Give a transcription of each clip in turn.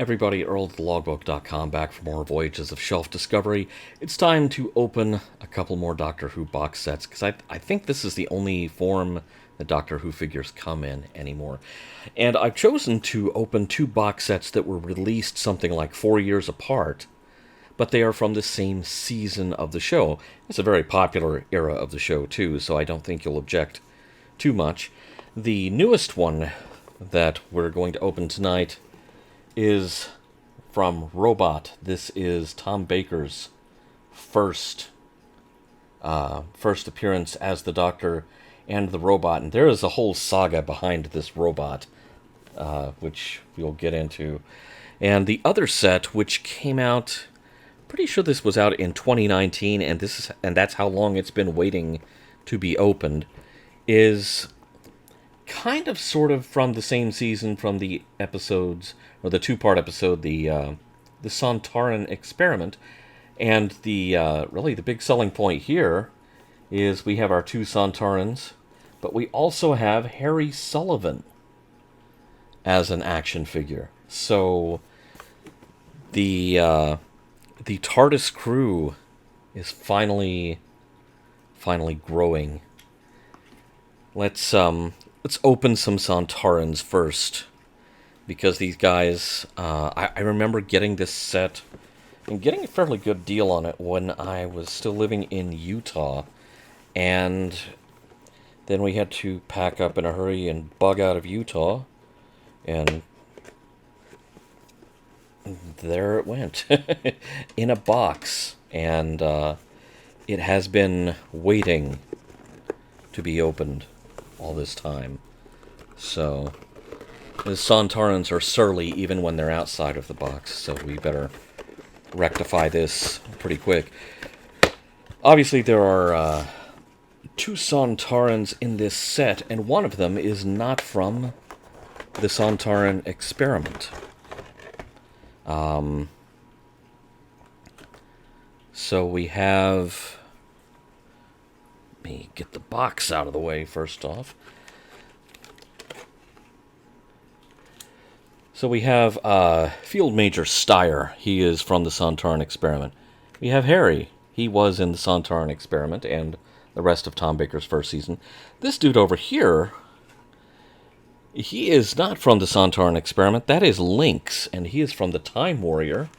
Everybody, Earl at thelogbook.com, back for more Voyages of Shelf Discovery. It's time to open a couple more Doctor Who box sets, because I think this is the only form that Doctor Who figures come in anymore. And I've chosen to open two box sets that were released something like 4 years apart, but they are from the same season of the show. It's a very popular era of the show, too, so I don't think you'll object too much. The newest one that we're going to open tonight is from Robot. This is Tom Baker's first appearance as the Doctor and the Robot, and there is a whole saga behind this Robot, which we'll get into. And the other set, which came out, pretty sure this was out in 2019, and that's how long it's been waiting to be opened, is kind of sort of from the same season, from the episodes, or the two-part episode, the Sontaran experiment. And the really the big selling point here is we have our two Santarans, but we also have Harry Sullivan as an action figure. So the TARDIS crew is finally growing. Let's open some Sontarans first, because these guys, I remember getting this set and getting a fairly good deal on it when I was still living in Utah, and then we had to pack up in a hurry and bug out of Utah, and there it went, in a box, and it has been waiting to be opened all this time. So the Sontarans are surly even when they're outside of the box, so we better rectify this pretty quick. Obviously there are two Sontarans in this set, and one of them is not from the Sontaran experiment. So we have... Let me get the box out of the way first off. So we have Field Major Steyer. He is from the Sontaran experiment. We have Harry. He was in the Sontaran experiment and the rest of Tom Baker's first season. This dude over here, he is not from the Sontaran experiment. That is Lynx, and he is from the Time Warrior,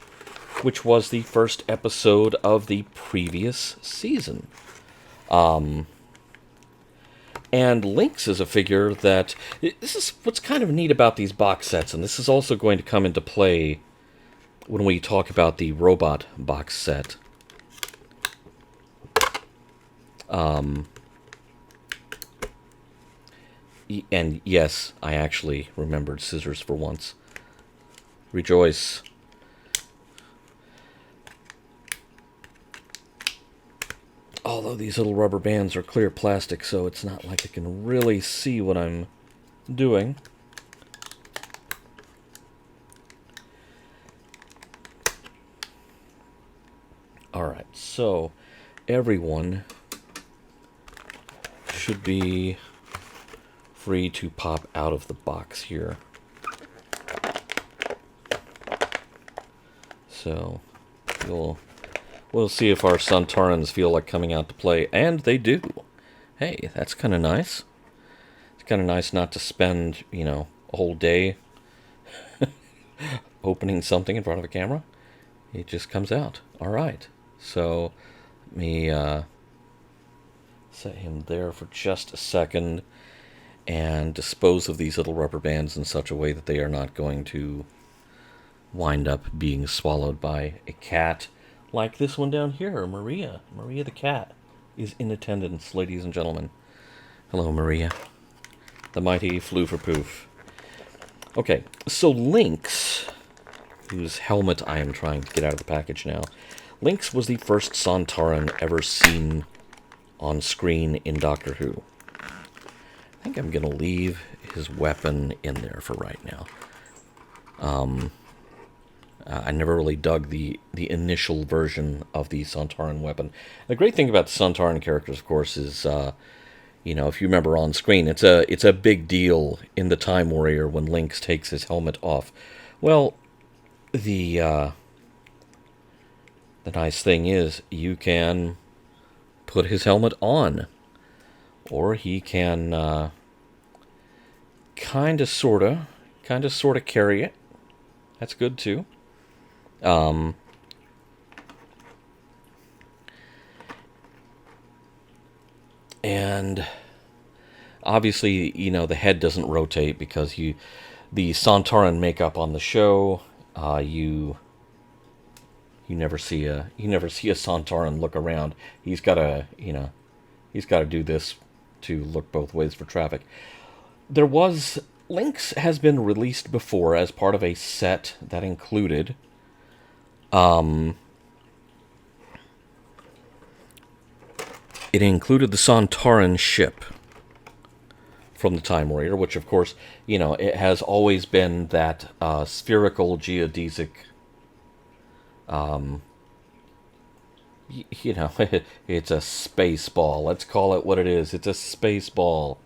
which was the first episode of the previous season. And Lynx is a figure that... This is what's kind of neat about these box sets, and this is also going to come into play when we talk about the Robot box set. And yes, I actually remembered scissors for once. Rejoice. Although these little rubber bands are clear plastic, so it's not like I can really see what I'm doing. Alright, so everyone should be free to pop out of the box here. So we'll see if our Santarans feel like coming out to play, and they do. Hey, that's kind of nice. It's kind of nice not to spend, a whole day opening something in front of a camera. It just comes out. All right. So let me set him there for just a second and dispose of these little rubber bands in such a way that they are not going to wind up being swallowed by a cat. Like this one down here, Maria. Maria the cat is in attendance, ladies and gentlemen. Hello, Maria. The mighty flew for poof. Okay, so Lynx, whose helmet I am trying to get out of the package now. Lynx was the first Sontaran ever seen on screen in Doctor Who. I think I'm going to leave his weapon in there for right now. I never really dug the initial version of the Sontaran weapon. The great thing about the Sontaran characters, of course, is, if you remember on screen, it's a big deal in the Time Warrior when Lynx takes his helmet off. Well, the nice thing is you can put his helmet on, or he can kind of, sort of carry it. That's good too. And obviously, the head doesn't rotate because the Sontaran makeup on the show, you never see a Sontaran look around. He's got to do this to look both ways for traffic. Lynx has been released before as part of a set that included it included the Sontaran ship from the Time Warrior, which of course, it has always been that spherical geodesic, it's a space ball. Let's call it what it is. It's a space ball.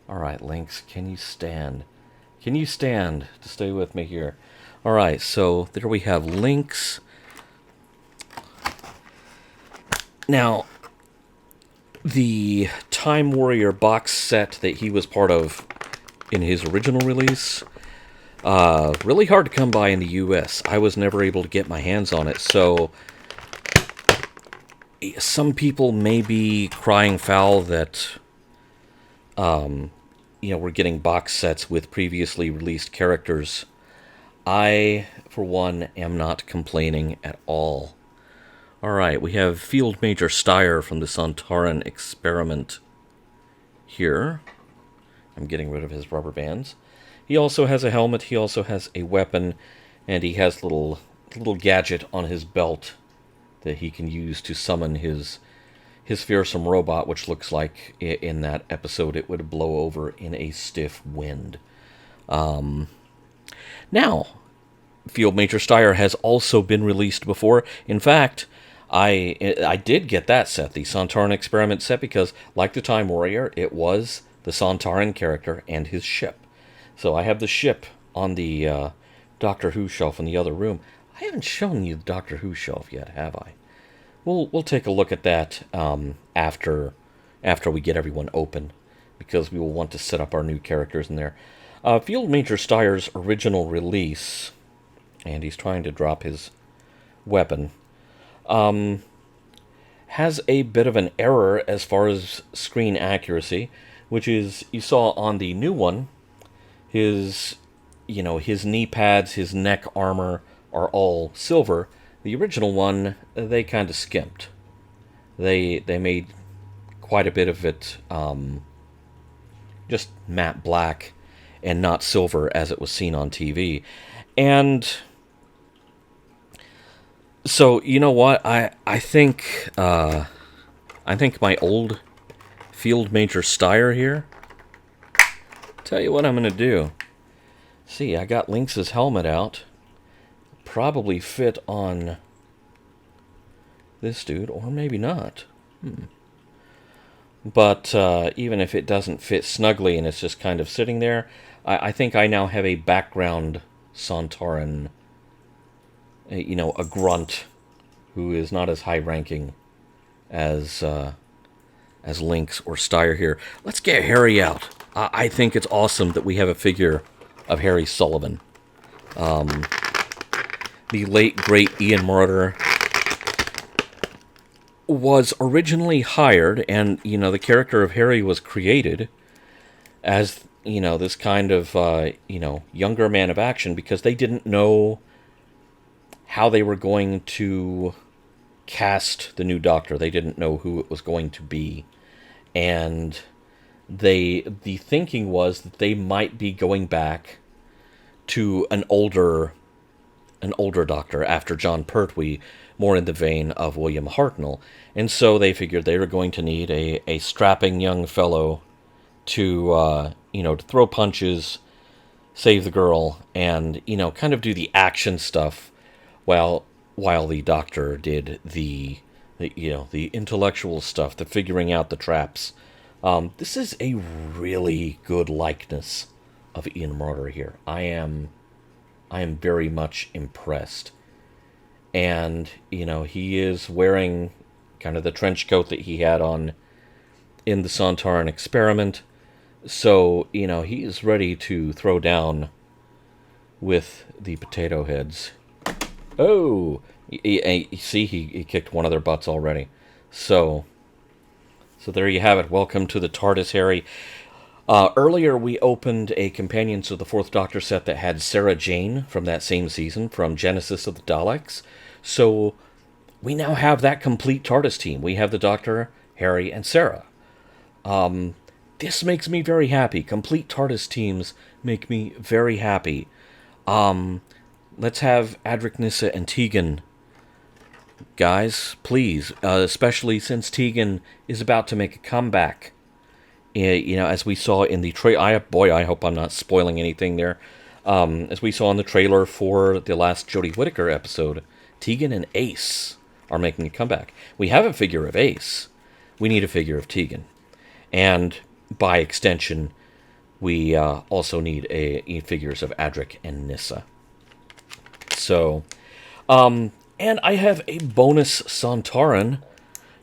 All right, Lynx, can you stand? Can you stand to stay with me here? All right, so there we have Lynx. Now, the Time Warrior box set that he was part of in his original release, really hard to come by in the US. I was never able to get my hands on it, so some people may be crying foul that we're getting box sets with previously released characters. I, for one, am not complaining at all. Alright, we have Field Major Steyer from the Sontaran experiment here. I'm getting rid of his rubber bands. He also has a helmet, he also has a weapon, and he has a little gadget on his belt that he can use to summon his fearsome robot, which looks like in that episode it would blow over in a stiff wind. Now, Field Major Steyer has also been released before. In fact, I did get that set, the Sontaran experiment set, because, like the Time Warrior, it was the Sontaran character and his ship. So I have the ship on the Doctor Who shelf in the other room. I haven't shown you the Doctor Who shelf yet, have I? We'll take a look at that after we get everyone open, because we will want to set up our new characters in there. Field Major Steyer's original release, and he's trying to drop his weapon, has a bit of an error as far as screen accuracy, which is, you saw on the new one, his knee pads, his neck armor are all silver. The original one, they kind of skimped. They made quite a bit of it just matte black and not silver as it was seen on TV. And so, you know what? I think my old Field Major Steyer here, tell you what I'm going to do. See, I got Lynx's helmet out. Probably fit on this dude, or maybe not. But even if it doesn't fit snugly and it's just kind of sitting there, I think I now have a background Sontaran, a grunt who is not as high-ranking as Lynx or Steyer here. Let's get Harry out. I think it's awesome that we have a figure of Harry Sullivan. The late, great Ian Marter was originally hired, and, the character of Harry was created as, this kind of, younger man of action, because they didn't know how they were going to cast the new Doctor. They didn't know who it was going to be. And the thinking was that they might be going back to an older Doctor after John Pertwee, more in the vein of William Hartnell. And so they figured they were going to need a strapping young fellow to, to throw punches, save the girl, and, kind of do the action stuff while the Doctor did the intellectual stuff, the figuring out the traps. This is a really good likeness of Ian Marter here. I am I am very much impressed. And, he is wearing kind of the trench coat that he had on in the Sontaran experiment. So, he is ready to throw down with the potato heads. Oh! See, he kicked one of their butts already. So there you have it. Welcome to the TARDIS, Harry. Earlier, we opened a Companions of the Fourth Doctor set that had Sarah Jane from that same season, from Genesis of the Daleks. So we now have that complete TARDIS team. We have the Doctor, Harry, and Sarah. This makes me very happy. Complete TARDIS teams make me very happy. Let's have Adric, Nyssa, and Tegan. Guys, please. Especially since Tegan is about to make a comeback. As we saw in the trailer. I hope I'm not spoiling anything there. As we saw in the trailer for the last Jodie Whittaker episode, Tegan and Ace are making a comeback. We have a figure of Ace. We need a figure of Tegan. And, by extension, we also need figures of Adric and Nyssa. So, and I have a bonus Sontaran,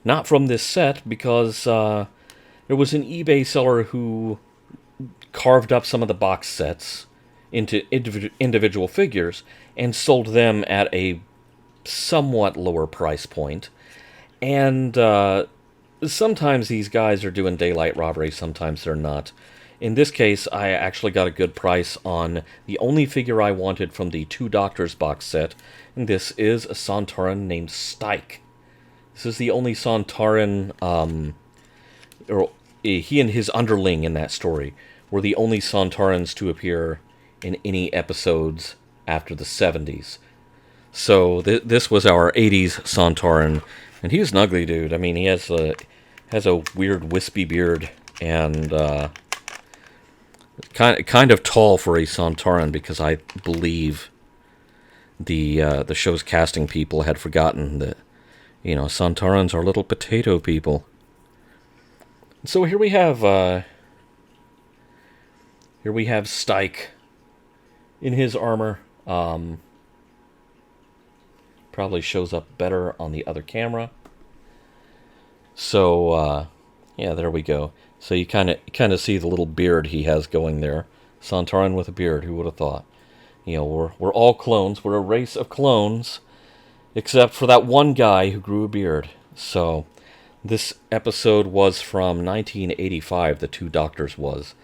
not from this set, because there was an eBay seller who carved up some of the box sets into individual figures and sold them at a somewhat lower price point. And sometimes these guys are doing daylight robbery, sometimes they're not. In this case, I actually got a good price on the only figure I wanted from the Two Doctors box set, and this is a Sontaran named Stike. This is the only Sontaran, he and his underling in that story were the only Sontarans to appear in any episodes after the 70s. So this was our 80s Sontaran, and he's an ugly dude. I mean, he has a weird wispy beard, and kind of tall for a Sontaran, because I believe the show's casting people had forgotten that, Sontarans are little potato people. So here we have Stike in his armor. Probably shows up better on the other camera. So yeah, there we go. So you kind of see the little beard he has going there. Sontaran with a beard. Who would have thought? We're all clones. We're a race of clones, except for that one guy who grew a beard. So this episode was from 1985, the Two Doctors was.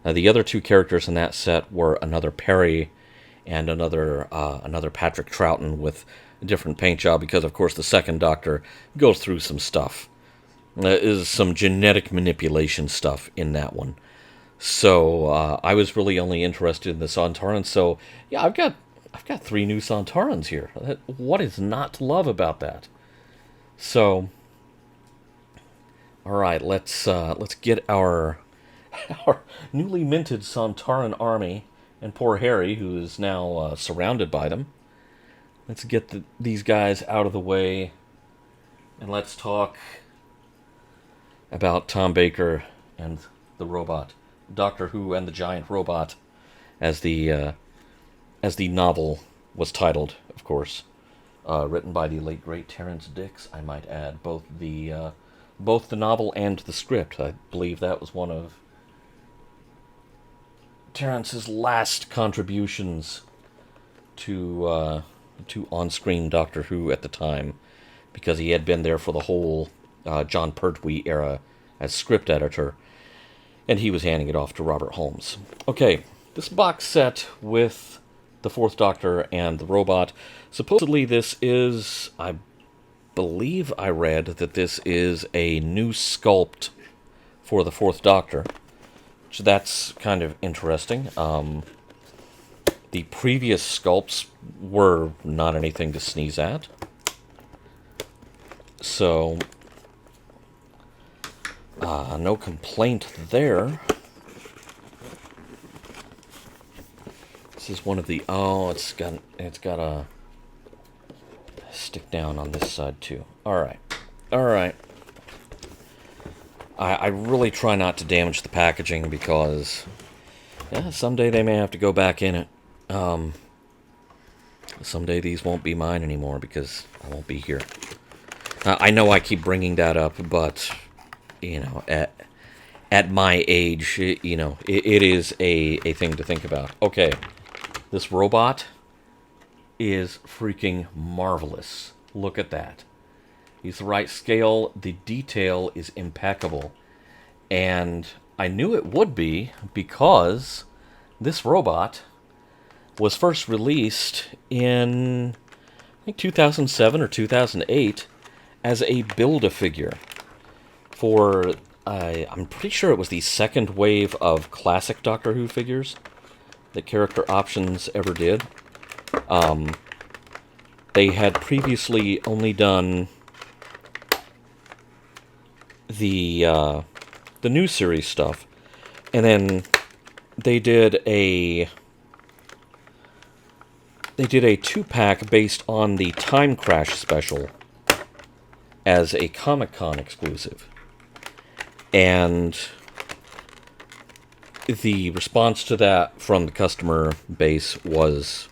The other two characters in that set were another Perry and another Patrick Troughton with a different paint job, because, of course, the second Doctor goes through some stuff. Is some genetic manipulation stuff in that one. So I was really only interested in the Sontarans. So, yeah, I've got 3 new Sontarans here. What is not to love about that? So, all right, let's get our newly minted Sontaran army, and poor Harry, who is now surrounded by them. Let's get these guys out of the way, and let's talk about Tom Baker and the robot, Doctor Who and the Giant Robot, as the novel was titled, of course, written by the late great Terrance Dicks. I might add, both the novel and the script. I believe that was one of Terrance's last contributions to on-screen Doctor Who at the time, because he had been there for the whole John Pertwee era as script editor, and he was handing it off to Robert Holmes. Okay, this box set with the Fourth Doctor and the robot, supposedly this is, I believe I read that this is a new sculpt for the Fourth Doctor, so that's kind of interesting. The previous sculpts were not anything to sneeze at. So, no complaint there. This is one of the... Oh, it's got a stick down on this side too. Alright. I really try not to damage the packaging, because someday they may have to go back in it. Someday these won't be mine anymore because I won't be here. I know I keep bringing that up, but, you know, at my age, you know, it is a thing to think about. Okay, this robot is freaking marvelous. Look at that. He's the right scale. The detail is impeccable. And I knew it would be because this robot was first released in, I think, 2007 or 2008 as a Build-A-Figure for, I'm pretty sure it was the second wave of classic Doctor Who figures that Character Options ever did. They had previously only done the new series stuff, and then they did a 2-pack based on the Time Crash special as a Comic-Con exclusive. And the response to that from the customer base was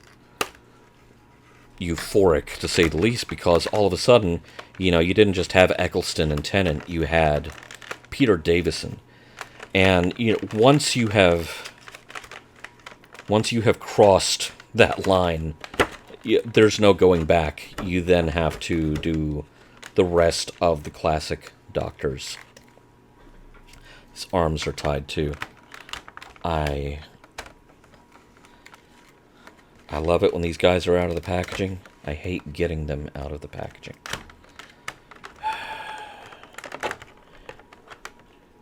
euphoric, to say the least, because all of a sudden, you know, you didn't just have Eccleston and Tennant, you had Peter Davison. And, you know, once you have crossed that line, there's no going back. You then have to do the rest of the classic Doctors. His arms are tied too. I love it when these guys are out of the packaging. I hate getting them out of the packaging.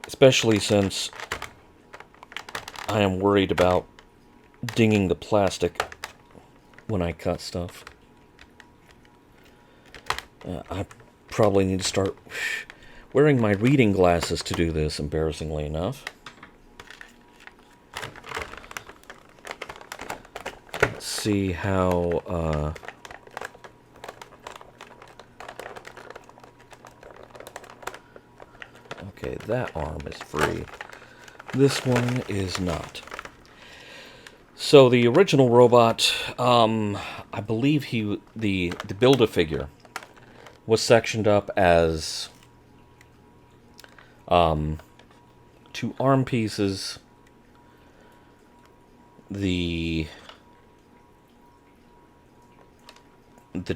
Especially since I am worried about dinging the plastic when I cut stuff. I probably need to start wearing my reading glasses to do this, embarrassingly enough. Let's see how... Okay, that arm is free. This one is not. So the original robot, I believe the Build-A-Figure was sectioned up as 2 arm pieces, the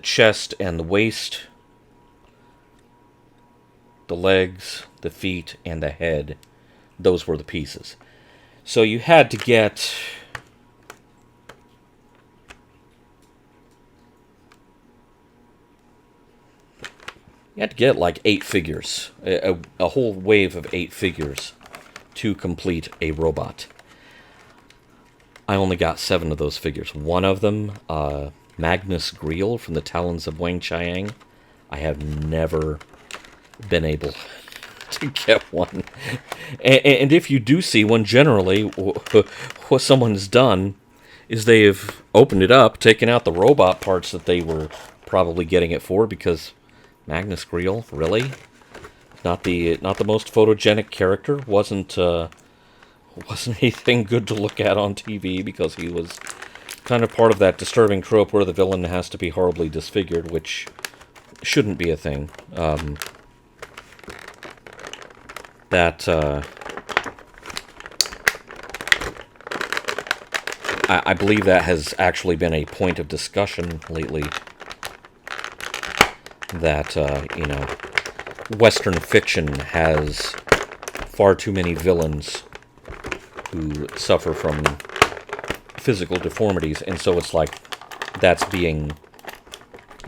chest and the waist, the legs, the feet, and the head. Those were the pieces. So you had to get... You had to get like 8 figures, a whole wave of 8 figures to complete a robot. I only got 7 of those figures. One of them, Magnus Greel from the Talons of Wang Chiang. I have never been able to get one. And if you do see one, generally, what someone's done is they've opened it up, taken out the robot parts that they were probably getting it for, because... Magnus Greel, really? Not the most photogenic character. Wasn't anything good to look at on TV, because he was kind of part of that disturbing trope where the villain has to be horribly disfigured, which shouldn't be a thing. I believe that has actually been a point of discussion lately. That, you know, Western fiction has far too many villains who suffer from physical deformities, and so it's like that's being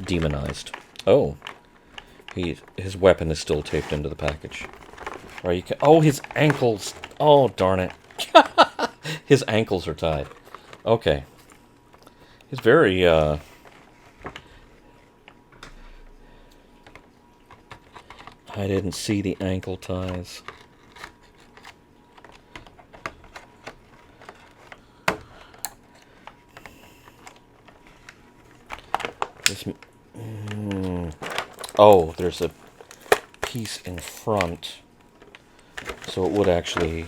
demonized. Oh, his weapon is still taped into the package. Or you can, oh, his ankles. Oh, darn it. His ankles are tied. Okay. He's very, I didn't see the ankle ties. This, oh, there's a piece in front, so it would actually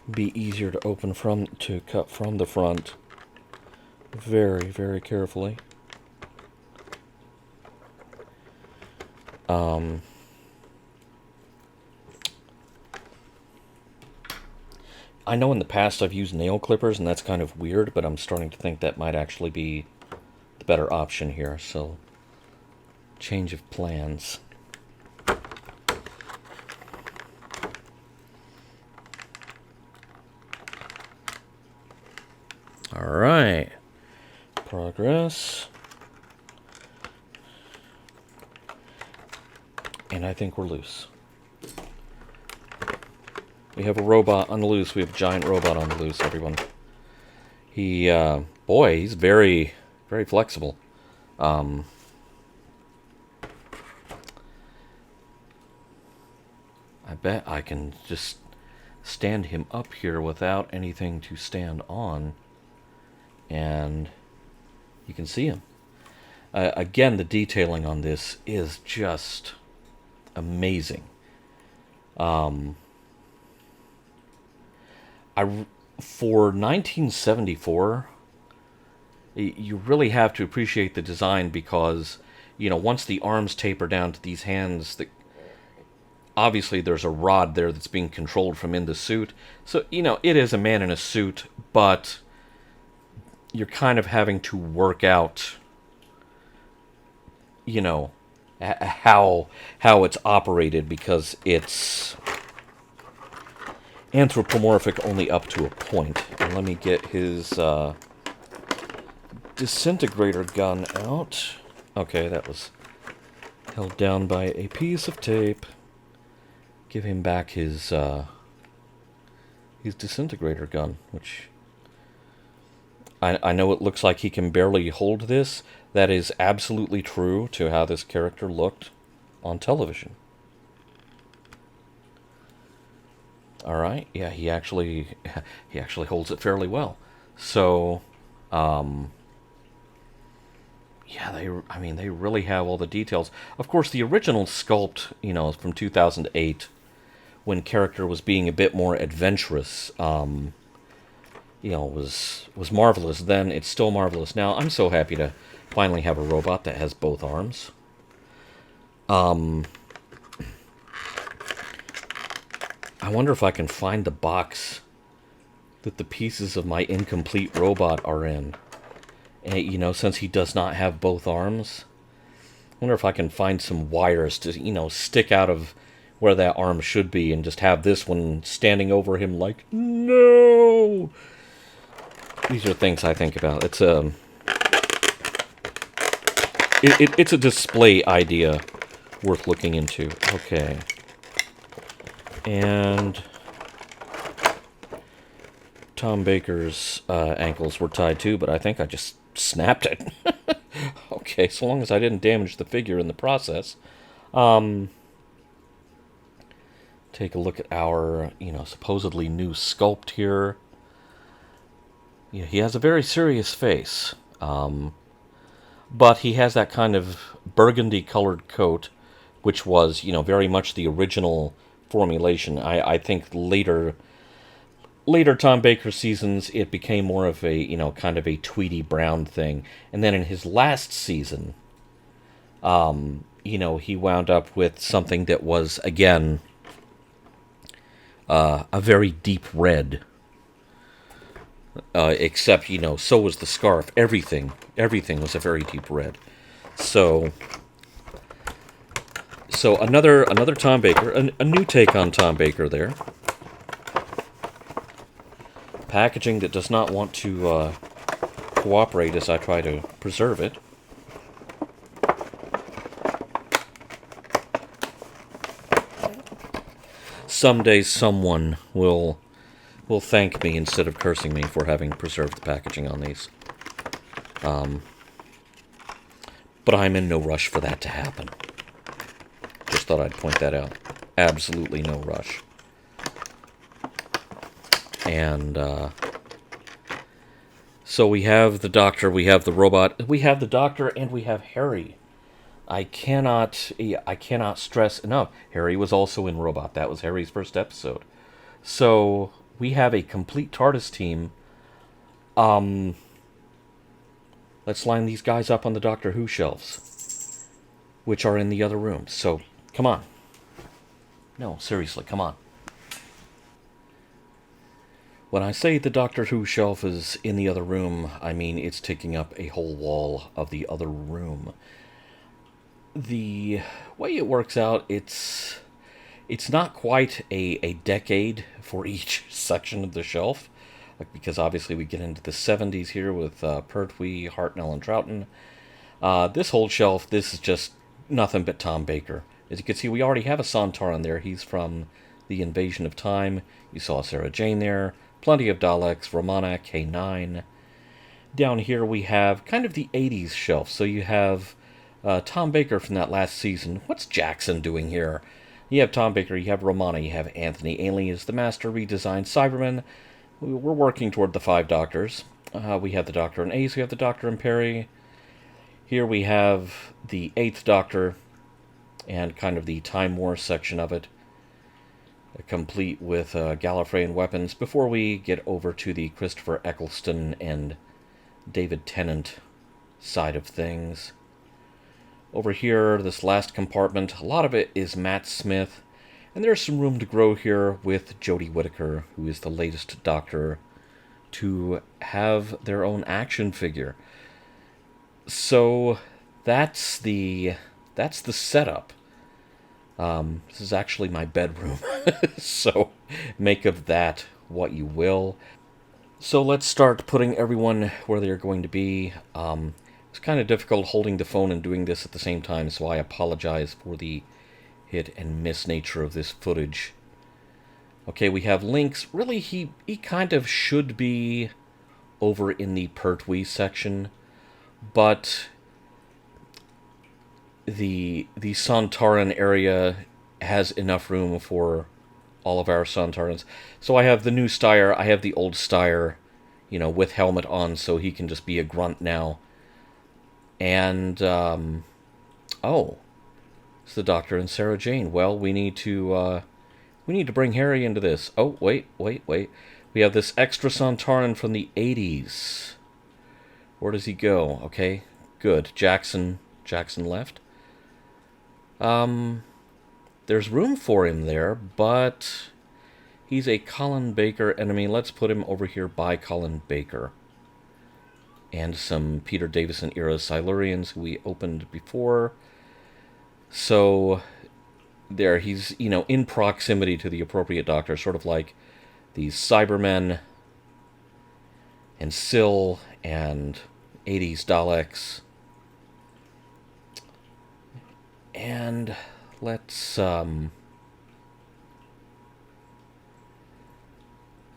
be easier to cut from the front very, very carefully. I know in the past I've used nail clippers, and that's kind of weird, but I'm starting to think that might actually be the better option here. So, change of plans. All right. Progress. And I think we're loose. We have a robot on the loose. We have a giant robot on the loose, everyone. He, boy, he's very, very flexible. I bet I can just stand him up here without anything to stand on. And you can see him. Again, the detailing on this is just amazing. For 1974, you really have to appreciate the design because, you know, once the arms taper down to these hands, obviously there's a rod there that's being controlled from in the suit. So, you know, it is a man in a suit, but you're kind of having to work out, you know, how it's operated because it's anthropomorphic only up to a point. And let me get his disintegrator gun out. Okay, that was held down by a piece of tape. Give him back his disintegrator gun, which I know it looks like he can barely hold this. That is absolutely true to how this character looked on television. All right, yeah, he actually holds it fairly well. So, yeah, they really have all the details. Of course, the original sculpt, you know, from 2008, when character was being a bit more adventurous, you know, was marvelous then. It's still marvelous now. I'm so happy to finally have a robot that has both arms. I wonder if I can find the box that the pieces of my incomplete robot are in. And, you know, since he does not have both arms, I wonder if I can find some wires to, you know, stick out of where that arm should be and just have this one standing over him like, no! These are things I think about. It's a display idea worth looking into. Okay. And Tom Baker's ankles were tied too, but I think I just snapped it. Okay, so long as I didn't damage the figure in the process. Take a look at our, you know, supposedly new sculpt here. Yeah, he has a very serious face. But he has that kind of burgundy-colored coat, which was, you know, very much the original formulation. I think later Tom Baker seasons, it became more of a, you know, kind of a tweedy brown thing. And then in his last season, you know, he wound up with something that was, again, a very deep red. Except, you know, so was the scarf. Everything was a very deep red. So another Tom Baker, a new take on Tom Baker there. Packaging that does not want to cooperate as I try to preserve it. Someday someone will thank me instead of cursing me for having preserved the packaging on these. But I'm in no rush for that to happen. Just thought I'd point that out. Absolutely no rush. And, so we have the Doctor, we have the robot, we have the Doctor, and we have Harry. I cannot stress enough. Harry was also in Robot. That was Harry's first episode. So we have a complete TARDIS team. Let's line these guys up on the Doctor Who shelves. which are in the other rooms. So, come on. No, seriously, come on. When I say the Doctor Who shelf is in the other room, I mean it's taking up a whole wall of the other room. The way it works out, it's not quite a decade for each section of the shelf, because obviously we get into the 70s here with Pertwee, Hartnell, and Troughton. This whole shelf, this is just nothing but Tom Baker. As you can see, we already have a Sontaran there. He's from the Invasion of Time. You saw Sarah Jane there. Plenty of Daleks, Romana, K9. Down here we have kind of the 80s shelf. So you have Tom Baker from that last season. What's Jackson doing here? You have Tom Baker, you have Romana, you have Anthony Ainley as the Master redesigned Cyberman. We're working toward the 5 Doctors. We have the Doctor and Ace, we have the Doctor and Perry. Here we have the 8th Doctor and kind of the Time War section of it, complete with Gallifreyan weapons, before we get over to the Christopher Eccleston and David Tennant side of things. Over here, this last compartment, a lot of it is Matt Smith, and there's some room to grow here with Jodie Whittaker, who is the latest Doctor to have their own action figure. So that's the setup. This is actually my bedroom, so make of that what you will. So let's start putting everyone where they're going to be. It's kind of difficult holding the phone and doing this at the same time, so I apologize for the hit and miss nature of this footage. Okay, we have Lynx. Really, he kind of should be over in the Pertwee section, but the Sontaran area has enough room for all of our Sontarans. So I have the new Styre, I have the old Styre, with helmet on, so he can just be a grunt now. And, oh, it's the Doctor and Sarah Jane. Well, we need to bring Harry into this. Oh, wait. We have this extra Sontaran from the 80s. Where does he go? Okay, good. Jackson left. There's room for him there, but he's a Colin Baker enemy. Let's put him over here by Colin Baker. And some Peter Davison era Silurians who we opened before. So there, he's, in proximity to the appropriate Doctor, sort of like these Cybermen and Syl and 80s Daleks. And let's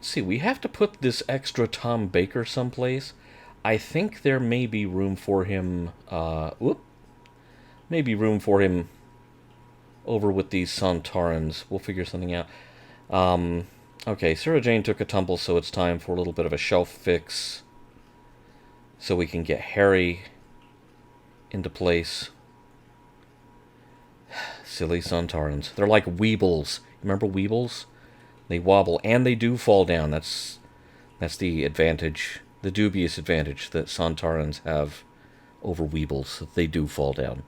see, we have to put this extra Tom Baker someplace. I think there may be room for him, maybe room for him over with these Sontarans. We'll figure something out. Okay, Sarah Jane took a tumble, so it's time for a little bit of a shelf fix, so we can get Harry into place. Silly Sontarans. They're like Weebles. Remember Weebles? They wobble, and they do fall down. That's the advantage, the dubious advantage that Sontarans have over Weebles. They do fall down.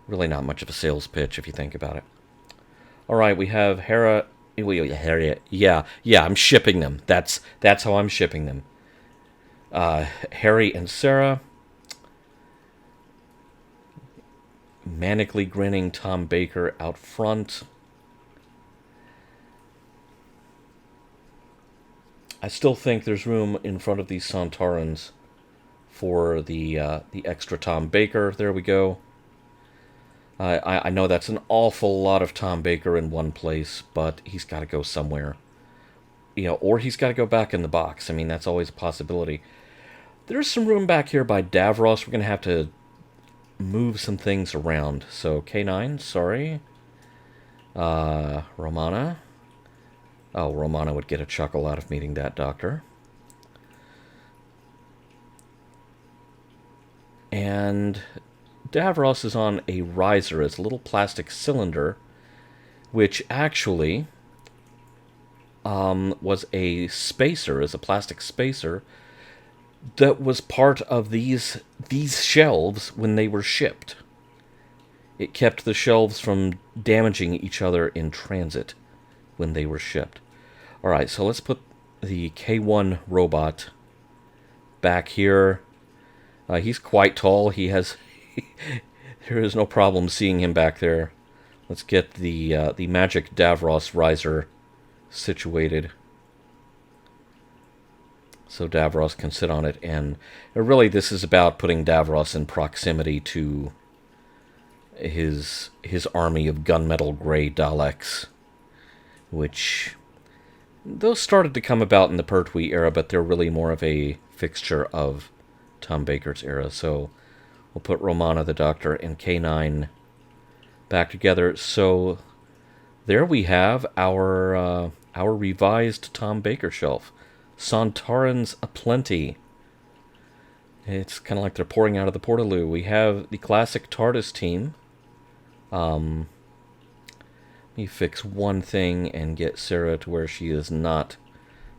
Really not much of a sales pitch if you think about it. Alright, we have Harry. Yeah, I'm shipping them. That's how I'm shipping them. Harry and Sarah. Manically grinning Tom Baker out front. I still think there's room in front of these Sontarans for the extra Tom Baker. There we go. I know that's an awful lot of Tom Baker in one place, but he's got to go somewhere. Or he's got to go back in the box. I mean, that's always a possibility. There's some room back here by Davros. We're going to have to move some things around. So, K9, sorry. Romana. Oh, Romana would get a chuckle out of meeting that Doctor. And Davros is on a riser. It's a little plastic cylinder, which actually was a spacer, is a plastic spacer, that was part of these shelves when they were shipped. it kept the shelves from damaging each other in transit when they were shipped. Alright, so let's put the K1 robot back here. He's quite tall. He has... there is no problem seeing him back there. Let's get the magic Davros riser situated, so Davros can sit on it. And really, this is about putting Davros in proximity to his army of gunmetal gray Daleks, which those started to come about in the Pertwee era, but they're really more of a fixture of Tom Baker's era. So we'll put Romana the Doctor and K9 back together. So there we have our revised Tom Baker shelf. Sontarans aplenty. It's kind of like they're pouring out of the portaloo. We have the classic TARDIS team. Let me fix one thing and get Sarah to where she is not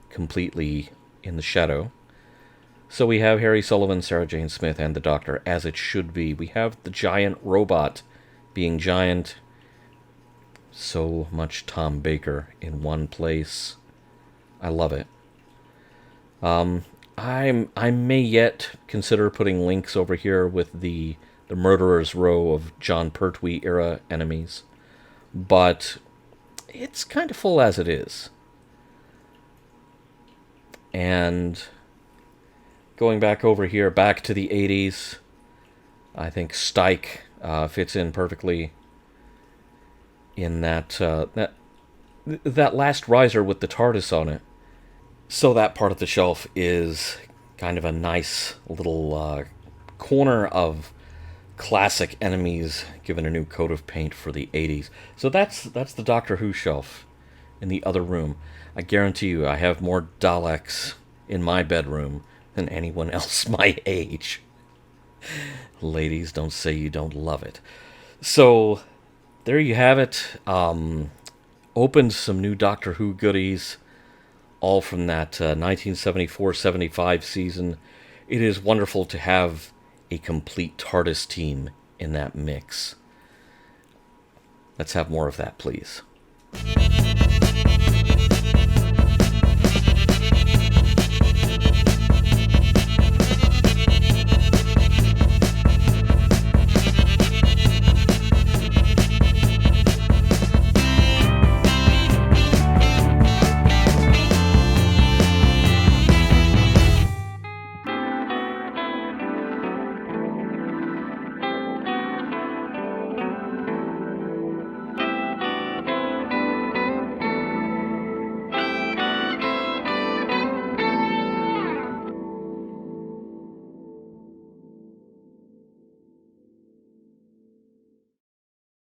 completely in the shadow. So we have Harry Sullivan, Sarah Jane Smith, and the Doctor, as it should be. We have the giant robot being giant. So much Tom Baker in one place. I love it. I may yet consider putting Lynx over here with the murderer's row of John Pertwee era enemies, but it's kind of full as it is. And going back over here, back to the 80s, I think Stike fits in perfectly in that last riser with the TARDIS on it. So that part of the shelf is kind of a nice little corner of classic enemies given a new coat of paint for the 80s. So that's the Doctor Who shelf in the other room. I guarantee you I have more Daleks in my bedroom than anyone else my age. Ladies, don't say you don't love it. So there you have it. Opened some new Doctor Who goodies, all from that 1974-75 season. It is wonderful to have a complete TARDIS team in that mix. Let's have more of that, please.